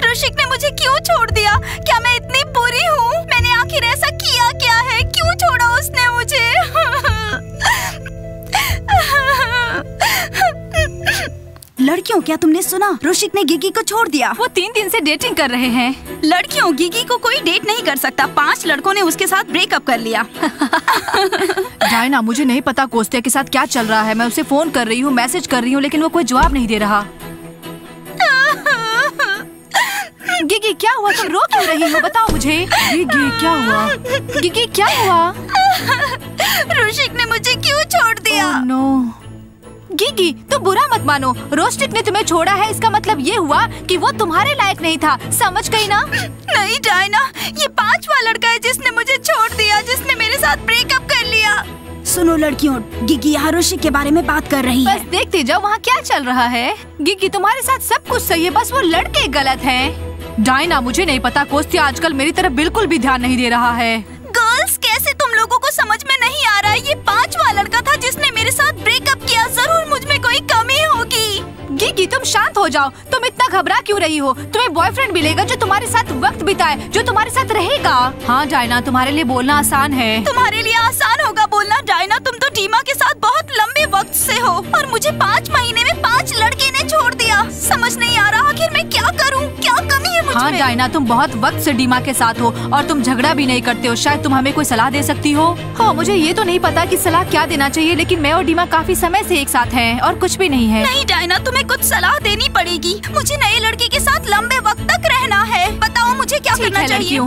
ऋषिक ने मुझे क्यों छोड़ दिया? क्या मैं इतनी बुरी हूँ? मैंने आखिर ऐसा किया क्या है? क्यों छोड़ा उसने मुझे? लड़कियों, क्या तुमने सुना? ऋषिक ने गिगी को छोड़ दिया। वो 3 दिन से डेटिंग कर रहे हैं। लड़कियों, गिगी को कोई डेट नहीं कर सकता। 5 लड़कों ने उसके साथ ब्रेकअप कर लिया। डायना, मुझे नहीं पता कोस्तिया के साथ क्या चल रहा है। मैं उसे फोन कर रही हूँ, मैसेज कर रही हूँ, लेकिन वो कोई जवाब नहीं दे रहा। गिगी, क्या हुआ? तुम रो क्यों रही हो? बताओ मुझे। गिगी, क्या हुआ? गिगी, क्या हुआ? ऋषिक ने मुझे क्यों छोड़ दिया? Oh, no. गिगी, तुम बुरा मत मानो। रोस्टिक ने तुम्हें छोड़ा है, इसका मतलब ये हुआ कि वो तुम्हारे लायक नहीं था। समझ गई ना? नहीं डायना, ये 5वां लड़का है जिसने मुझे छोड़ दिया, जिसने मेरे साथ ब्रेकअप कर लिया। सुनो लड़कियों, गिगी यहाँ ऋषिक के बारे में बात कर रही है। बस देखते जाओ वहाँ क्या चल रहा है। गिगी, तुम्हारे साथ सब कुछ सही है, बस वो लड़के गलत हैं। डायना, मुझे नहीं पता, कोस्तिया आजकल मेरी तरफ बिल्कुल भी ध्यान नहीं दे रहा है। गर्ल्स, कैसे तुम लोगों को समझ में नहीं आ रहा है? ये 5वां लड़का था जिसने मेरे साथ ब्रेकअप किया। जरूर मुझ में कोई कमी होगी। गिगी, तुम शांत हो जाओ। तुम इतना घबरा क्यों रही हो? तुम्हें बॉयफ्रेंड मिलेगा जो तुम्हारे साथ वक्त बिताए, जो तुम्हारे साथ रहेगा। हाँ डायना, तुम्हारे लिए बोलना आसान है। तुम्हारे लिए आसान होगा बोलना? डायना, तुम तो डीमा के साथ बहुत लंबे वक्त से हो और मुझे 5 महीने में 5 लड़के ने छोड़ दिया। समझ नहीं आ रहा आखिर मैं क्या करूँ? क्या कमी है मुझ में? हाँ डायना, तुम बहुत वक्त से डीमा के साथ हो और तुम झगड़ा भी नहीं करते हो। शायद तुम हमें कोई सलाह दे सकती हो। हाँ, मुझे ये तो नहीं पता कि सलाह क्या देना चाहिए, लेकिन मैं और डीमा काफी समय से एक साथ हैं और कुछ भी नहीं है। नहीं डायना, तुम्हें कुछ सलाह देनी पड़ेगी। मुझे नए लड़के के साथ लंबे वक्त तक रहना है। बताओ मुझे क्या करना चाहिए?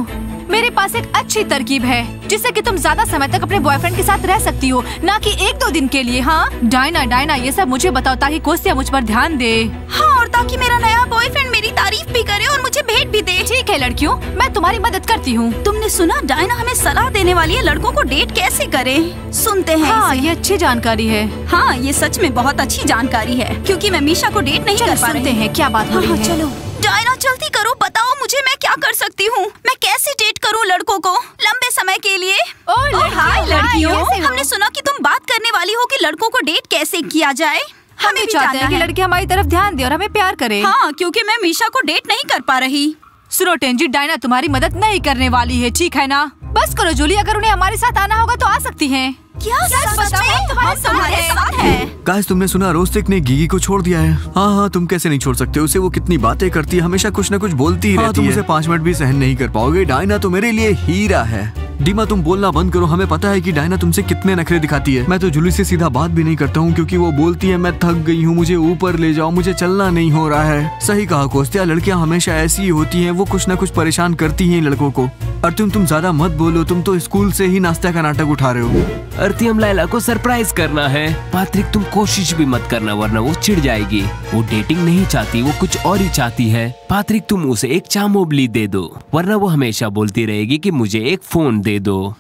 मेरे पास एक अच्छी तरकीब है जिससे कि तुम ज्यादा समय तक अपने बॉयफ्रेंड के साथ रह सकती हो, ना कि 1-2 दिन के लिए। हाँ डायना, ये सब मुझे बताओ ताकि कोस्तिया मुझ पर ध्यान दे। हाँ, और ताकि मेरा नया बॉयफ्रेंड मेरी तारीफ भी करे और मुझे भेंट भी दे। ठीक है लड़कियों, मैं तुम्हारी मदद करती हूँ। तुमने सुना, डायना हमें सलाह देने वाली है लड़कों को डेट कैसे करें। सुनते हैं। हाँ, ये अच्छी जानकारी है। हाँ, ये सच में बहुत अच्छी जानकारी है, क्योंकि मैं मीशा को डेट नहीं कर पा रही। सुनते हैं क्या बात हो रही है। चलो डायना, जल्दी करो, बताओ मुझे मैं क्या कर सकती हूँ। मैं कैसे डेट करूँ लड़कों को लंबे समय के लिए? हाय लड़कियों, हमने सुना कि तुम बात करने वाली हो कि लड़कों को डेट कैसे किया जाए। हम भी चाहते हैं कि लड़के हमारी तरफ ध्यान दे और हमें प्यार करे। हाँ, क्योंकि मैं मीशा को डेट नहीं कर पा रही। सुनो टेंजी, डायना तुम्हारी मदद नहीं करने वाली है, ठीक है ना? बस करो जूली, अगर उन्हें हमारे साथ आना होगा तो आ सकती हैं। क्या सच में? तुम्हारे साथ है? गाइस, तुमने सुना रोस्टिक ने गिगी को छोड़ दिया है। हाँ, तुम कैसे नहीं छोड़ सकते उसे? वो कितनी बातें करती है, हमेशा कुछ न कुछ बोलती ही रहती है। तुम उसे 5 मिनट भी सहन नहीं कर पाओगे। डायना तो मेरे लिए हीरा है। डीमा, तुम बोलना बंद करो। हमें पता है कि डायना तुमसे कितने नखरे दिखाती है। मैं तो जूली से सीधा बात भी नहीं करता हूँ क्योंकि वो बोलती है मैं थक गई हूँ, मुझे ऊपर ले जाओ, मुझे चलना नहीं हो रहा है। सही कहा कोस्तिया, लड़कियाँ हमेशा ऐसी ही होती हैं, वो कुछ न कुछ परेशान करती हैं लड़कों को। और तुम ज्यादा मत बोलो, तुम तो स्कूल से ही नाश्ता का नाटक उठा रहे हो। अर्तियम लाइला को सरप्राइज करना है। पैट्रिक, तुम कोशिश भी मत करना वरना वो चिढ़ जाएगी। वो डेटिंग नहीं चाहती, वो कुछ और ही चाहती है। पैट्रिक, तुम उसे एक चामोबली दे दो वरना वो हमेशा बोलती रहेगी कि मुझे एक फोन दे दो।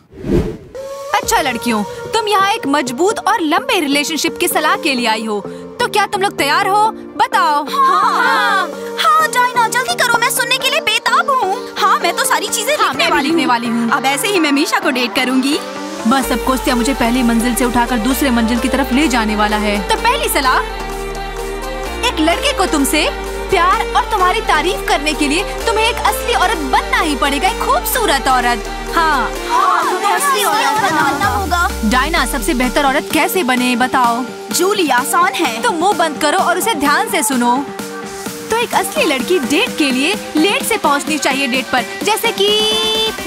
अच्छा लड़कियों, तुम यहाँ एक मजबूत और लंबे रिलेशनशिप की सलाह के लिए आई हो, तो क्या तुम लोग तैयार हो? बताओ। हाँ डायना, जल्दी करो, मैं सुनने के लिए बेताब हूँ। हाँ, मैं तो सारी चीजें लिखने वाली हूँ। अब ऐसे ही मैं मीशा को डेट करूँगी। बस अब कोस्तिया मुझे पहली मंजिल से उठाकर दूसरे मंजिल की तरफ ले जाने वाला है। तो पहली सलाह, एक लड़के को तुमसे प्यार और तुम्हारी तारीफ करने के लिए तुम्हें एक असली औरत बनना ही पड़ेगा, एक खूबसूरत औरत। हाँ, असली औरत बनना होगा। डायना, सबसे बेहतर औरत कैसे बने बताओ? जूली, आसान है। तुम मुंह बंद करो और उसे ध्यान से सुनो। तो एक असली लड़की डेट के लिए लेट से पहुंचनी चाहिए डेट पर, जैसे कि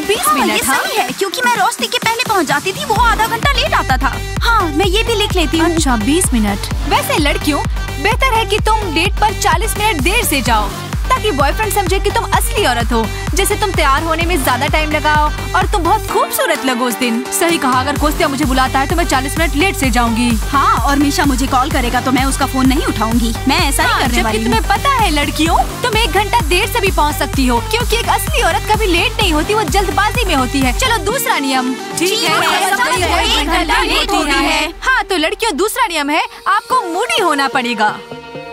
20 मिनट। ये सही है, क्योंकि मैं रोस्टिक के पहले पहुंच जाती थी, वो आधा घंटा लेट आता था। हाँ, मैं ये भी लिख लेती हूँ। अच्छा, 20 मिनट। वैसे लड़कियों, बेहतर है कि तुम डेट पर 40 मिनट देर से जाओ ताकि बॉयफ्रेंड समझे कि तुम असली औरत हो। जैसे तुम तैयार होने में ज्यादा टाइम लगाओ और तुम बहुत खूबसूरत लगो उस दिन। सही कहा, अगर कोस्तिया मुझे बुलाता है तो मैं 40 मिनट लेट से जाऊंगी। हाँ, और मीशा मुझे कॉल करेगा तो मैं उसका फोन नहीं उठाऊंगी। मैं ऐसा ही करने वाली हूँ। तुम्हें पता है लड़कियों, तुम 1 घंटा देर से भी पहुँच सकती हो, क्योंकि एक असली औरत कभी लेट नहीं होती, वो जल्दबाजी में होती है। चलो दूसरा नियम। ठीक है, 1 घंटा लेट हो रही है। हाँ, तो लड़कियों, दूसरा नियम है आपको मूडी होना पड़ेगा।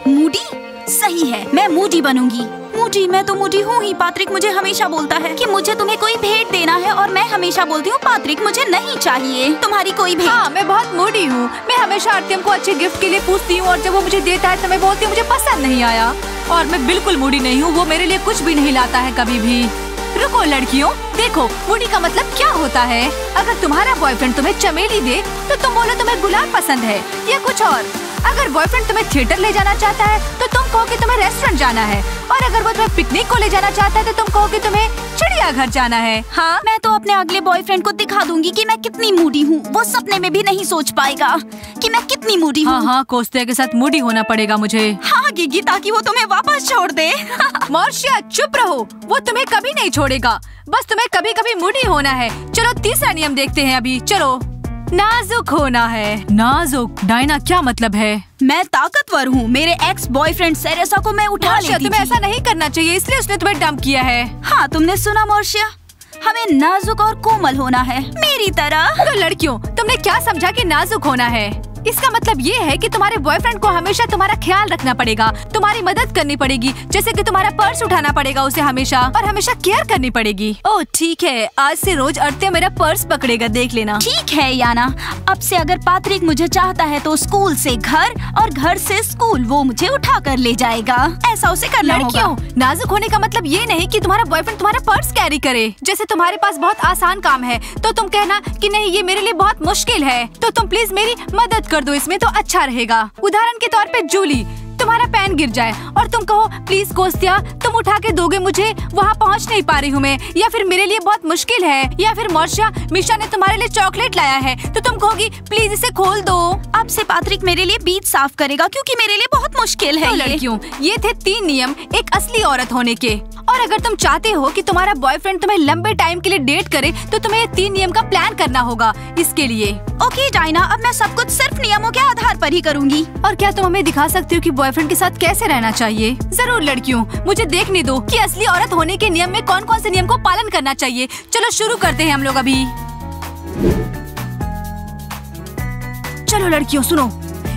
मूडी? सही है, मैं मूडी बनूंगी। मूडी, मैं तो मूडी हूँ ही। पैट्रिक मुझे हमेशा बोलता है कि मुझे तुम्हें कोई भेंट देना है और मैं हमेशा बोलती हूँ पैट्रिक मुझे नहीं चाहिए तुम्हारी कोई भेंट। हाँ, मैं बहुत मूडी हूँ। मैं हमेशा अर्त्यम को अच्छे गिफ्ट के लिए पूछती हूँ और जब वो मुझे देता है तो मैं बोलती हूँ मुझे पसंद नहीं आया। और मैं बिल्कुल मूडी नहीं हूँ, वो मेरे लिए कुछ भी नहीं लाता है कभी भी। रुको लड़कियों, देखो मूडी का मतलब क्या होता है। अगर तुम्हारा बॉयफ्रेंड तुम्हें चमेली दे तो तुम बोलो तुम्हें गुलाब पसंद है या कुछ और। अगर बॉयफ्रेंड तुम्हें थिएटर ले जाना चाहता है तो तुम कहो कि तुम्हें रेस्टोरेंट जाना है, और अगर वो तुम्हें पिकनिक को ले जाना चाहता है तो तुम कहो कि तुम्हें चिड़ियाघर जाना है। हाँ, मैं तो अपने अगले बॉयफ्रेंड को दिखा दूंगी कि मैं कितनी मूडी हूँ। वो सपने में भी नहीं सोच पाएगा कि मैं कितनी मूडी हूँ। हाँ, कोस्तिया के साथ मूडी होना पड़ेगा मुझे। हाँ गिगी, ताकि वो तुम्हें वापस छोड़ दे। मोर्शिया चुप रहो, वो तुम्हें कभी नहीं छोड़ेगा, बस तुम्हें कभी कभी मूडी होना है। चलो तीसरा नियम देखते हैं अभी। चलो, नाजुक होना है। नाजुक, डायना क्या मतलब है? मैं ताकतवर हूँ। मेरे एक्स बॉयफ्रेंड सेरेसा को मैं उठा लेती थी। तुम्हें ऐसा नहीं करना चाहिए, इसलिए उसने तुम्हें डंप किया है। हाँ, तुमने सुना मोर्शिया, हमें नाजुक और कोमल होना है मेरी तरह। तो लड़कियों, तुमने क्या समझा कि नाजुक होना है? इसका मतलब ये है कि तुम्हारे बॉयफ्रेंड को हमेशा तुम्हारा ख्याल रखना पड़ेगा, तुम्हारी मदद करनी पड़ेगी, जैसे कि तुम्हारा पर्स उठाना पड़ेगा उसे हमेशा, और हमेशा केयर करनी पड़ेगी। ओह ठीक है, आज से रोज अर्त्य मेरा पर्स पकड़ेगा, देख लेना। ठीक है याना, अब से अगर पैट्रिक मुझे चाहता है तो स्कूल से घर और घर से स्कूल वो मुझे उठा कर ले जाएगा। ऐसा उसे करना होगा। लड़कियों, नाजुक होने का मतलब ये नहीं कि तुम्हारा बॉयफ्रेंड तुम्हारा पर्स कैरी करे। जैसे तुम्हारे पास बहुत आसान काम है तो तुम कहना कि नहीं ये मेरे लिए बहुत मुश्किल है, तो तुम प्लीज मेरी मदद कर दो इसमें, तो अच्छा रहेगा। उदाहरण के तौर पे जूली, तुम्हारा पेन गिर जाए और तुम कहो प्लीज कोस्तिया तुम उठा के दोगे मुझे, वहाँ पहुँच नहीं पा रही हूँ मैं, या फिर मेरे लिए बहुत मुश्किल है। या फिर मोर्शिया, मिशा ने तुम्हारे लिए चॉकलेट लाया है तो तुम कहोगी प्लीज इसे खोल दो। अब से पैट्रिक मेरे लिए बीच साफ करेगा क्योंकि मेरे लिए बहुत मुश्किल है। तो लड़कियों, ये थे 3 नियम एक असली औरत होने के। और अगर तुम चाहते हो कि तुम्हारा बॉयफ्रेंड तुम्हें लंबे टाइम के लिए डेट करे तो तुम्हें ये 3 नियम का प्लान करना होगा इसके लिए। ओके डायना, अब मैं सब कुछ सिर्फ नियमों के आधार पर ही करूँगी। और क्या तुम हमें दिखा सकती हो कि बॉयफ्रेंड के साथ कैसे रहना चाहिए? जरूर लड़कियों, मुझे देखने दो कि असली औरत होने के नियम में कौन कौन से नियम को पालन करना चाहिए। चलो शुरू करते हैं हम लोग अभी। चलो लड़कियों सुनो,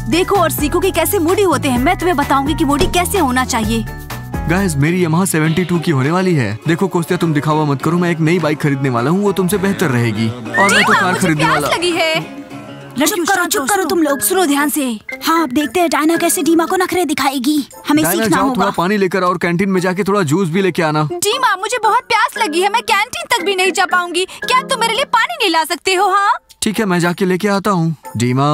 देखो और सीखो कि कैसे मूडी होते हैं। मैं तुम्हें बताऊंगी कि मूडी कैसे होना चाहिए। गाइस, मेरी Yamaha 72 की होने वाली है। देखो कोस्तिया, तुम दिखावा मत करो, मैं एक नई बाइक खरीदने वाला हूँ, वो तुमसे बेहतर रहेगी। और मैं तो कार खरीदने वाला। लगी है। चुप करो तुम लोग, सुनो ध्यान से। हाँ, अब देखते हैं डायना कैसे डीमा को नखरे दिखाएगी। हमें डायना सीखना जाओ, होगा। थोड़ा पानी लेकर और कैंटीन में जाके थोड़ा जूस भी लेके आना। डीमा, मुझे बहुत प्यास लगी है, मैं कैंटीन तक भी नहीं जा पाऊंगी। क्या तुम मेरे लिए पानी नहीं ला सकते हो? हाँ ठीक है, मैं जाके लेके आता हूँ। डीमा,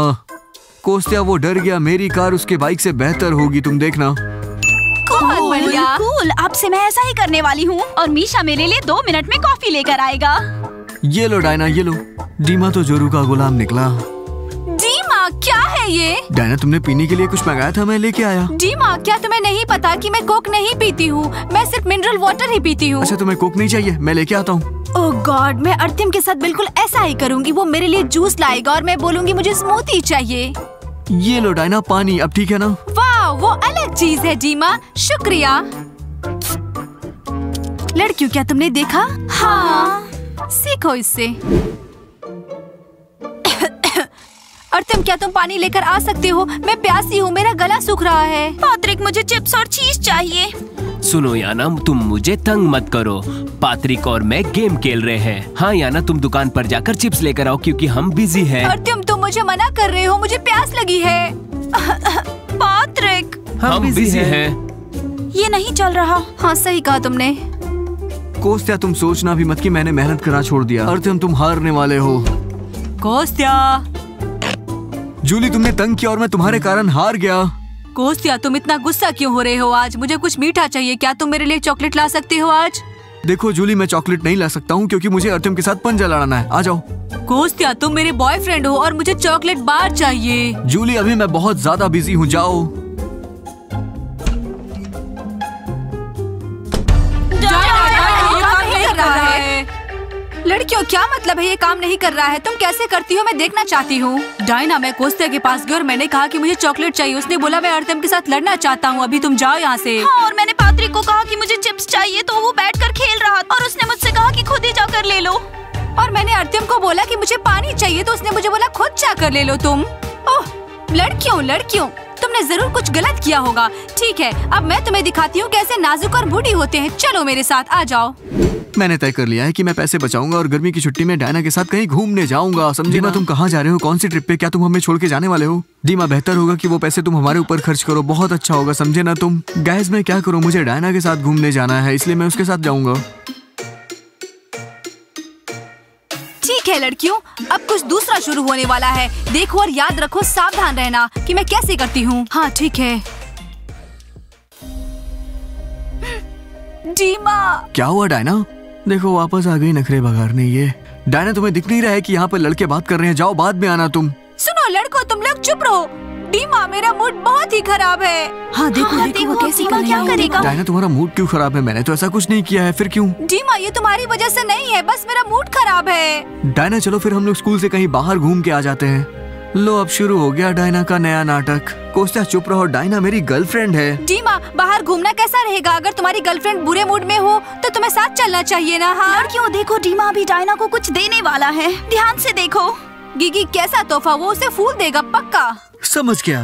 कोस्तिया वो डर गया, मेरी कार उसके बाइक से बेहतर होगी, तुम देखना। बहुत बढ़िया। कूल, अब से मैं ऐसा ही करने वाली हूँ। और मीशा मेरे लिए 2 मिनट में कॉफी लेकर आएगा। ये लो डायना, ये लो। डीमा तो जोरू का गुलाम निकला। डीमा, क्या है ये? डायना, तुमने पीने के लिए कुछ मंगाया था, मैं लेके आया। डीमा, क्या तुम्हें नहीं पता कि मैं कोक नहीं पीती हूँ, मैं सिर्फ मिनरल वाटर ही पीती हूँ। अच्छा, तुम्हें कोक नहीं चाहिए? मैं लेके आता हूँ। ओह गॉड, मैं अर्तिम के साथ बिल्कुल ऐसा ही करूँगी। वो मेरे लिए जूस लाएगा और मैं बोलूँगी मुझे स्मूथी चाहिए। ये लो डायना पानी, अब ठीक है ना? वाह, वो अलग चीज है डीमा, शुक्रिया। लड़कियों, क्या तुमने देखा? हाँ, सीखो इससे। अर्तिम, क्या तुम पानी लेकर आ सकते हो? मैं प्यासी हूँ, मेरा गला सूख रहा है। पैट्रिक, मुझे चिप्स और चीज चाहिए। सुनो याना, तुम मुझे तंग मत करो। पैट्रिक और मैं गेम खेल रहे हैं। हाँ याना, तुम दुकान पर जाकर चिप्स लेकर आओ क्योंकि हम बिजी हैं। अर्तिम, तुम मुझे मना कर रहे हो, मुझे प्यास लगी है। पैट्रिक, हम बिजी हैं। ये नहीं चल रहा। हाँ सही कहा तुमने। कोस्तिया, तुम सोचना भी मत कि मैंने मेहनत करना छोड़ दिया। अर्तिम, तुम हारने वाले हो। कोस्तिया, जूली, तुमने तंग किया और मैं तुम्हारे कारण हार गया। कोस्तिया, तुम इतना गुस्सा क्यों हो रहे हो आज? मुझे कुछ मीठा चाहिए, क्या तुम मेरे लिए चॉकलेट ला सकते हो आज? देखो जूली, मैं चॉकलेट नहीं ला सकता हूँ क्योंकि मुझे अर्तिम के साथ पंजा लड़ाना है। आ जाओ। कोस्तिया, तुम मेरे बॉयफ्रेंड हो और मुझे चॉकलेट बार चाहिए। जूली, अभी मैं बहुत ज्यादा बिजी हूँ, जाओ। लड़कियों, क्या मतलब है ये काम नहीं कर रहा है? तुम कैसे करती हो मैं देखना चाहती हूँ। डायना, मैं कोस्तिया के पास गई और मैंने कहा कि मुझे चॉकलेट चाहिए। उसने बोला मैं अर्तिम के साथ लड़ना चाहता हूँ, अभी तुम जाओ यहाँ से। हाँ, और मैंने पैट्रिक को कहा कि मुझे चिप्स चाहिए तो वो बैठकर खेल रहा और उसने मुझसे कहा कि खुद ही जाकर ले लो। और मैंने अर्तिम को बोला कि मुझे पानी चाहिए तो उसने मुझे बोला खुद जाकर ले लो तुम। ओह लड़कियों, तुम तुमने जरूर कुछ गलत किया होगा। ठीक है, अब मैं तुम्हें दिखाती हूँ कैसे नाजुक और बूढ़ी होते हैं। चलो मेरे साथ, आ जाओ। मैंने तय कर लिया है कि मैं पैसे बचाऊंगा और गर्मी की छुट्टी में डायना के साथ कहीं घूमने जाऊंगा, समझे ना? तुम कहाँ जा रहे हो? कौन सी ट्रिप पे? क्या तुम हमें छोड़ के जाने वाले हो? डीमा, बेहतर होगा कि वो पैसे तुम हमारे ऊपर खर्च करो, बहुत अच्छा होगा, समझे ना तुम? गाइस, मैं क्या करूँ, मुझे डायना के साथ घूमने जाना है, इसलिए मैं उसके साथ जाऊंगा। ठीक है लड़कियों, अब कुछ दूसरा शुरू होने वाला है। देखो और याद रखो, सावधान रहना कि मैं कैसे करती हूँ। हाँ ठीक है। डीमा, क्या हुआ डायना? देखो वापस आ गई नखरे बघारने ये। डायना, तुम्हें दिख नहीं रहा है कि यहाँ पर लड़के बात कर रहे हैं? जाओ, बाद में आना तुम। सुनो लड़को, तुम लोग चुप रहो। डीमा, मेरा मूड बहुत ही खराब है। हाँ देखो वो कैसे क्या करेगा। डायना, तुम्हारा मूड क्यों खराब है? मैंने तो ऐसा कुछ नहीं किया है, फिर क्यों? डीमा, ये तुम्हारी वजह से नहीं है, बस मेरा मूड खराब है। डायना, चलो फिर हम लोग स्कूल से कहीं बाहर घूम के आ जाते हैं। लो, अब शुरू हो गया डायना का नया नाटक। कोस्टा, चुप रहो, डायना मेरी गर्लफ्रेंड है। डीमा, बाहर घूमना कैसा रहेगा? अगर तुम्हारी गर्लफ्रेंड बुरे मूड में हो तो तुम्हें साथ चलना चाहिए ना। हाँ लड़कियों देखो, डीमा अभी डायना को कुछ देने वाला है, ध्यान से देखो। गिगी, कैसा तोहफा? वो उसे फूल देगा पक्का। समझ गया।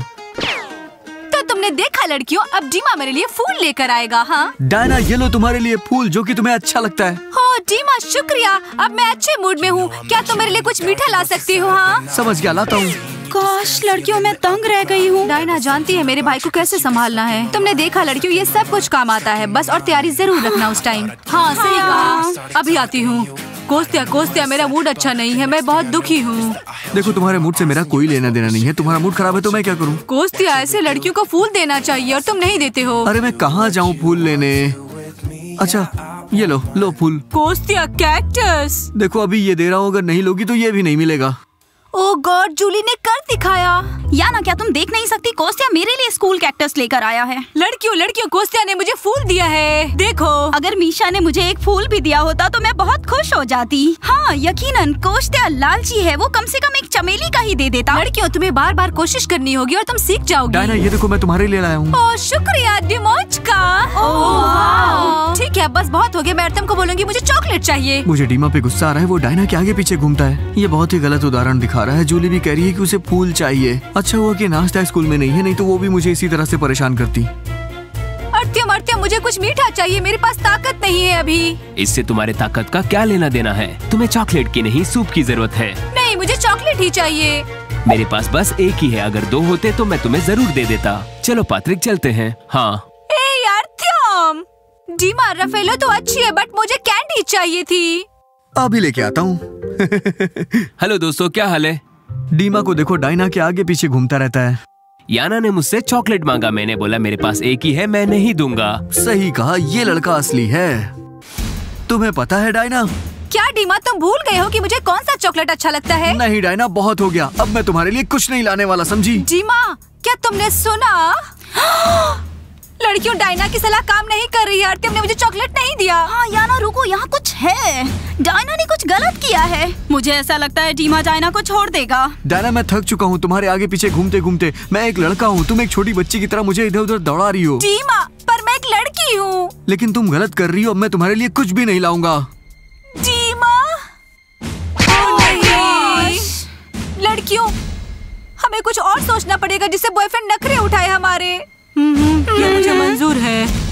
तो तुमने देखा लड़कियों, अब डीमा मेरे लिए फूल लेकर आएगा। हाँ डायना, ये लो तुम्हारे लिए फूल, जो कि तुम्हें अच्छा लगता है। हो डीमा, शुक्रिया। अब मैं अच्छे मूड में हूँ। क्या तुम मेरे लिए कुछ मीठा ला सकती हो? हाँ समझ गया, लाता हूँ। काश लड़कियों, मैं तंग रह गई हूँ। डायना जानती है मेरे भाई को कैसे संभालना है। तुमने देखा लड़कियों, ये सब कुछ काम आता है, बस और तैयारी जरूर रखना उस टाइम। हाँ सही कहा। अभी आती हूँ। कोस्तिया, मेरा मूड अच्छा नहीं है, मैं बहुत दुखी हूँ। देखो, तुम्हारे मूड से मेरा कोई लेना देना नहीं है। तुम्हारा मूड खराब है तो मैं क्या करूँ? कोस्तिया, ऐसे लड़कियों को फूल देना चाहिए और तुम नहीं देते हो। अरे मैं कहाँ जाऊँ फूल लेने? अच्छा, ये लो फूल। कोस्तिया, कैक्टस। देखो, अभी ये दे रहा हूँ, अगर नहीं लोगी तो ये भी नहीं मिलेगा। ओह गॉड, जूली ने कर दिखाया। याना, क्या तुम देख नहीं सकती? कोस्टिया मेरे लिए स्कूल कैक्टस लेकर आया है। लड़कियों, कोस्तिया ने मुझे फूल दिया है, देखो। अगर मीशा ने मुझे एक फूल भी दिया होता तो मैं बहुत खुश हो जाती। हाँ यकीनन, कोस्टिया लालची है, वो कम से कम एक चमेली का ही दे देता। लड़कियों, तुम्हें बार बार कोशिश करनी होगी और तुम सीख जाओगी। डायना, ये देखो, मैं तुम्हारे लिए लाया हूँ। ओह शुक्रिया डिमोचका। ठीक है, बस बहुत हो गया। मैं अर्तम को बोलूंगी मुझे चॉकलेट चाहिए। मुझे डीमा पे गुस्सा आ रहा है, वो डायना के आगे पीछे घूमता है। ये बहुत ही गलत उदाहरण दिखा रहा है। जूली भी कह रही है कि उसे फूल चाहिए। अच्छा हुआ कि नाश्ता स्कूल में नहीं है, नहीं तो वो भी मुझे इसी तरह से परेशान करती। अर्त्यम, मुझे कुछ मीठा चाहिए, मेरे पास ताकत नहीं है अभी। इससे तुम्हारे ताकत का क्या लेना देना है? तुम्हें चॉकलेट की नहीं, सूप की जरूरत है। नहीं, मुझे चॉकलेट ही चाहिए। मेरे पास बस एक ही है, अगर दो होते तो मैं तुम्हें जरूर दे देता। चलो पात्रिक, चलते हैं। हाँ अर्त्यम। डीमा, रफेलो तो अच्छी है, बट मुझे कैंडी चाहिए थी। अभी लेके आता हूँ। हेलो दोस्तों, क्या हाल है? डीमा को देखो, डायना के आगे पीछे घूमता रहता है। याना ने मुझसे चॉकलेट मांगा, मैंने बोला मेरे पास एक ही है, मैं नहीं दूंगा। सही कहा, ये लड़का असली है। तुम्हें पता है डायना? क्या डीमा, तुम भूल गए हो कि मुझे कौन सा चॉकलेट अच्छा लगता है? नहीं डायना, बहुत हो गया, अब मैं तुम्हारे लिए कुछ नहीं लाने वाला, समझी? डीमा, क्या तुमने सुना? लड़कियों, डायना की सलाह काम नहीं कर रही है। अर्त्यम ने मुझे चॉकलेट नहीं दिया। हाँ याना रुको, यहाँ कुछ है। डायना ने कुछ गलत किया है। मुझे ऐसा लगता है डीमा डायना को छोड़ देगा। डायना, मैं थक चुका हूँ तुम्हारे आगे पीछे घूमते घूमते। मैं एक लड़का हूँ, तुम एक छोटी बच्ची की तरह मुझे इधर उधर दौड़ा रही हो। डीमा, पर मैं एक लड़की हूँ। लेकिन तुम गलत कर रही हो, अब मैं तुम्हारे लिए कुछ भी नहीं लाऊंगा। डीमा, लड़कियों, हमें कुछ और सोचना पड़ेगा जिससे बॉयफ्रेंड नखरे उठाए हमारे। ये मुझे मंजूर है।